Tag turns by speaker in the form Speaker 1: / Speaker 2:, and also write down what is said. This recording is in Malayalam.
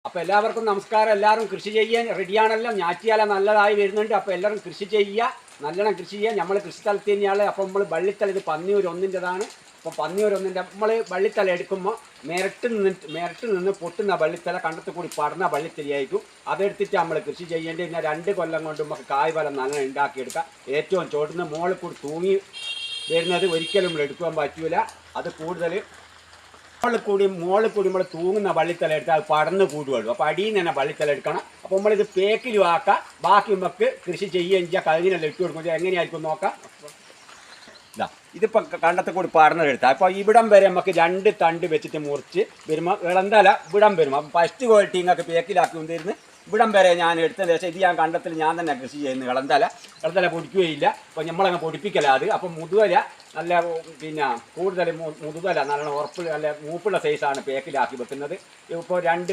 Speaker 1: അപ്പോൾ എല്ലാവർക്കും നമസ്കാരം. എല്ലാവരും കൃഷി ചെയ്യാൻ റെഡിയാണല്ലോ. ഞാറ്റിയാല നല്ലതായി വരുന്നുണ്ട്. അപ്പോൾ എല്ലാവരും കൃഷി ചെയ്യുക, നല്ലോണം കൃഷി ചെയ്യുക. നമ്മൾ കൃഷി സ്ഥലത്ത് തന്നെയാണ്. അപ്പോൾ നമ്മൾ വള്ളിത്തല, ഇത് പന്നിയൂർ ഒന്നിൻ്റെതാണ്. അപ്പോൾ പന്നിയൂർ ഒന്നിൻ്റെ നമ്മൾ വള്ളിത്തല എടുക്കുമ്പോൾ മെരട്ട് നിന്ന് പൊട്ടുന്ന വള്ളിത്തല കണ്ടത്ത് കൂടി പടർന്ന വള്ളിത്തലയായിരിക്കും. അതെടുത്തിട്ട് നമ്മൾ കൃഷി ചെയ്യേണ്ടി. പിന്നെ 2 കൊല്ലം കൊണ്ട് നമുക്ക് കായ്ഫലം നല്ല ഉണ്ടാക്കിയെടുക്കാം. ഏറ്റവും ചോട്ടുന്ന മുകളിൽ കൂടി തൂങ്ങി വരുന്നത് ഒരിക്കലും നമ്മൾ എടുക്കാൻ പറ്റൂല. അത് കൂടുതൽ മുകളിൽ കൂടി നമ്മൾ തൂങ്ങുന്ന വള്ളിത്തല എടുത്താൽ അത് പടർന്ന് കൂടുകയുള്ളൂ. അപ്പോൾ അടിയിൽ നിന്ന് തന്നെ വള്ളിത്തല എടുക്കണം. അപ്പോൾ നമ്മളിത് പേക്കിലും ആക്കാം. ബാക്കി നമുക്ക് കൃഷി ചെയ്യുകയും ചെയ്യാം. കഴിഞ്ഞെല്ലാം ഇട്ട് കൊടുക്കുമ്പോൾ എങ്ങനെയായിരിക്കും നോക്കാം. ഇതാ ഇതിപ്പോൾ കണ്ടത്ത് കൂടി പടർന്നെടുത്താൽ അപ്പോൾ ഇവിടം വരെ നമുക്ക് 2 തണ്ട് വെച്ചിട്ട് മുറിച്ച് വരുമ്പോൾ ഇളന്തല ഇവിടം വരും. അപ്പം ഫസ്റ്റ് ക്വാളിറ്റി ഇങ്ങൊക്കെ പേക്കിലാക്കി കൊണ്ടിരുന്ന് ഇവിടം വരെ ഞാൻ എടുത്തതിന് ശേഷം ഇത് ഞാൻ കണ്ടത്തിൽ ഞാൻ തന്നെ കൃഷി ചെയ്യുന്നു. ഇളന്തല പൊടിക്കുകയില്ല. അപ്പോൾ നമ്മളങ്ങ് പൊടിപ്പിക്കല അത്. അപ്പം മുതുവല നല്ല പിന്നെ കൂടുതൽ മുതുവല നല്ല ഉറപ്പ് നല്ല മൂപ്പുള്ള സൈസാണ് പേക്കിലാക്കി വെക്കുന്നത്. ഇപ്പോൾ രണ്ട്